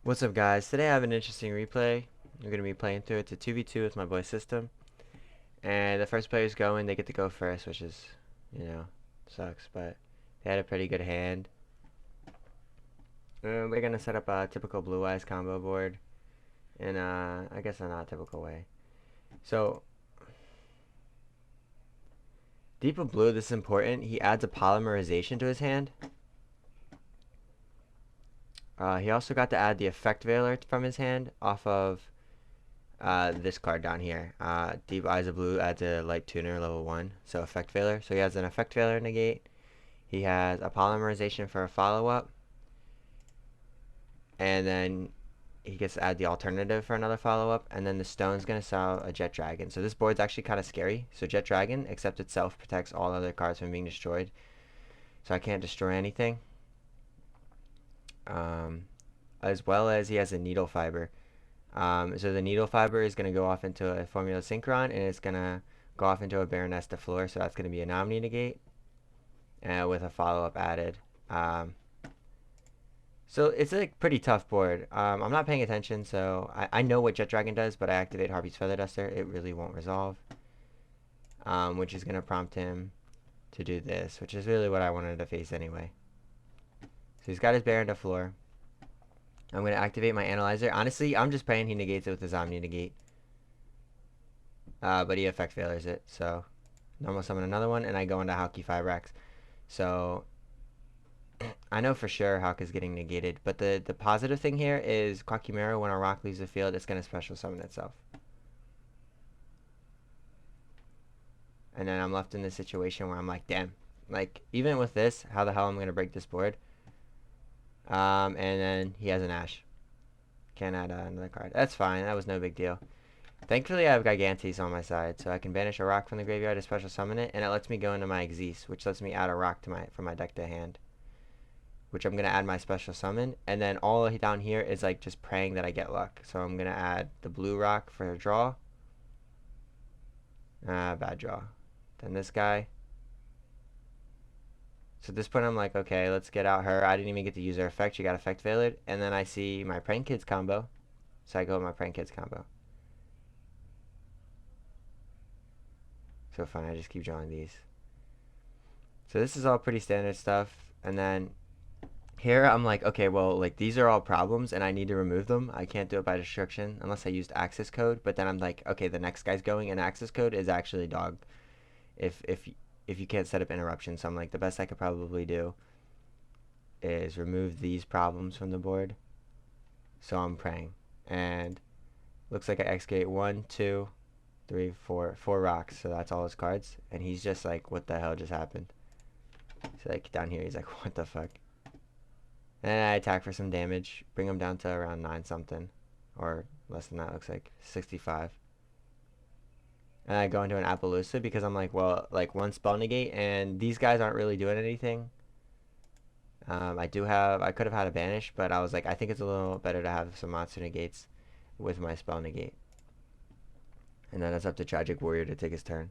What's up, guys? Today I have an interesting replay. I'm going to be playing through it. It's a 2v2 with my boy System. And the first player's going, they get to go first, which is, sucks. But they had a pretty good hand. We're going to set up a typical Blue Eyes combo board in, I guess, a not typical way. So, Deep of Blue, this is important. He adds a polymerization to his hand. He also got to add the Effect Veiler from his hand off of this card down here. Deep Eyes of Blue adds a Light Tuner level 1, so Effect Veiler. So he has an Effect Veiler negate. He has a Polymerization for a follow-up. And then he gets to add the alternative for another follow-up. And then the Stone's going to sell a Jet Dragon. So this board's actually kind of scary. So Jet Dragon, except itself, protects all other cards from being destroyed. So I can't destroy anything. As well as he has a Needle Fiber. So the Needle Fiber is going to go off into a Formula Synchron, and it's going to go off into a Baroness de Fleur, so that's going to be a Nominee Negate, with a follow-up added. So it's a pretty tough board. I'm not paying attention, so I know what Jet Dragon does, but I activate Harpy's Feather Duster. It really won't resolve, which is going to prompt him to do this, which is really what I wanted to face anyway. So he's got his Baron de Fleur. I'm going to activate my Analyzer. Honestly, I'm just praying he negates it with his Omni Negate. But he Effect Failures it. So, normal summon another one, and I go into Hauki Fibrax. So, I know for sure Hawk is getting negated. But the positive thing here is Quackimero, when our rock leaves the field, it's going to special summon itself. And then I'm left in this situation where I'm like, damn. Like, even with this, how the hell am I going to break this board? And then he has an Ash. Can't add another card. That's fine. That was no big deal. Thankfully, I have Gigantes on my side, so I can banish a rock from the graveyard to special summon it, and it lets me go into my Xyz, which lets me add a rock to from my deck to hand, which I'm gonna add my special summon, and then all down here is like just praying that I get luck. So I'm gonna add the blue rock for a draw. Bad draw. Then this guy. So at this point, I'm like, okay, let's get out her. I didn't even get to use her effect. She got Effect Veilered. And then I see my Prank Kids combo. So I go with my Prank Kids combo. So fun. I just keep drawing these. So this is all pretty standard stuff. And then here I'm like, okay, well, like these are all problems and I need to remove them. I can't do it by destruction unless I used access code. But then I'm like, okay, the next guy's going, and access code is actually dog. If you can't set up interruptions. So I'm like, the best I could probably do is remove these problems from the board. So I'm praying, and looks like I excavate 1, 2, 3, 4 rocks. So that's all his cards, and he's just like, what the hell just happened? So like down here, he's like, what the fuck? And then I attack for some damage, bring him down to around 9 something, or less than that. Looks like 65. And I go into an Appaloosa because I'm like, well, like one spell negate, and these guys aren't really doing anything. I could have had a banish, but I was like, I think it's a little better to have some monster negates with my spell negate. And then it's up to Tragic Warrior to take his turn.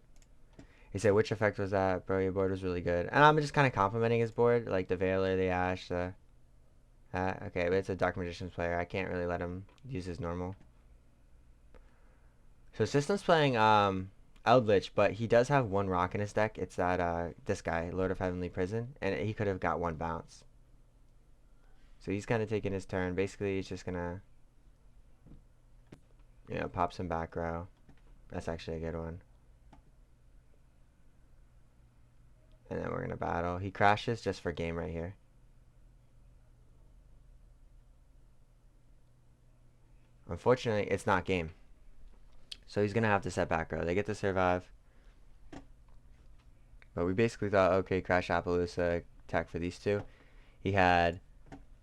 He said, which effect was that? Bro, your board was really good. And I'm just kind of complimenting his board, like the Veiler, the Ash, the... okay, but it's a Dark Magician's player. I can't really let him use his normal. So System's playing Eldritch, but he does have one rock in his deck. It's that this guy, Lord of Heavenly Prison, and he could have got one bounce. So he's kind of taking his turn. Basically, he's just gonna, pop some back row. That's actually a good one. And then we're gonna battle. He crashes just for game right here. Unfortunately, it's not game. So he's gonna have to set back row. They get to survive. But we basically thought, okay, Crash Appaloosa, attack for these two. He had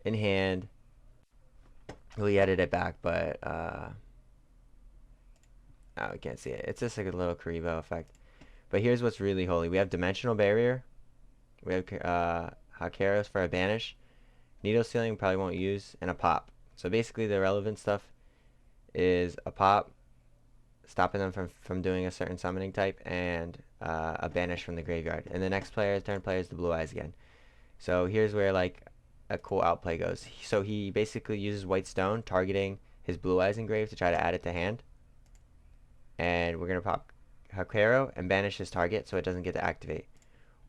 in hand. Well, he added it back, but oh, we can't see it. It's just like a little Karibo effect. But here's what's really holy. We have Dimensional Barrier. We have Hakeros for a banish. Needle Sealing probably won't use, and a pop. So basically the relevant stuff is a pop, stopping them from doing a certain summoning type, and a banish from the graveyard. And the next turn player is the Blue Eyes again. So here's where, like, a cool outplay goes. So he basically uses white stone, targeting his blue eyes engrave to try to add it to hand. And we're gonna pop Hakero and banish his target so it doesn't get to activate.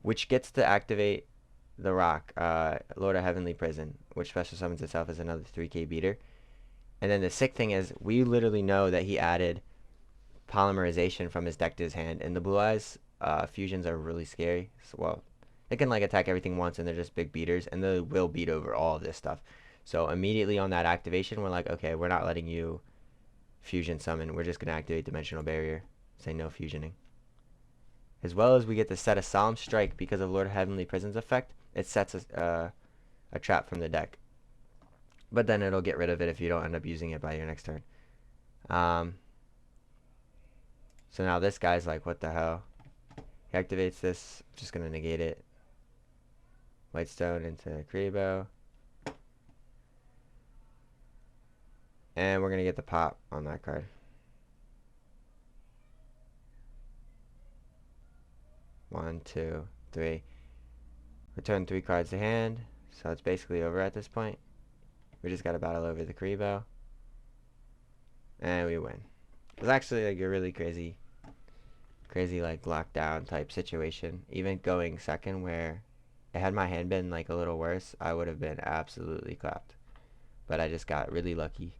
Which gets to activate the rock, Lord of Heavenly Prison, which special summons itself as another 3k beater. And then the sick thing is, we literally know that he added polymerization from his deck to his hand, and the blue eyes fusions are really scary. So, well, they can like attack everything once, and they're just big beaters, and they will beat over all of this stuff. So immediately on that activation, we're like, okay, we're not letting you fusion summon. We're just gonna activate Dimensional Barrier. Say no fusioning. As well as we get to set a Solemn Strike because of Lord of Heavenly Prison's effect. It sets a trap from the deck. But then it'll get rid of it if you don't end up using it by your next turn. So now this guy's like, what the hell? He activates this. Just going to negate it. White Stone into Kribo. And we're going to get the pop on that card. One, two, three. Return 3 cards to hand. So it's basically over at this point. We just got to battle over the Kribo. And we win. It was actually like a really crazy like lockdown type situation. Even going second, where had my hand been like a little worse, I would have been absolutely clapped. But I just got really lucky.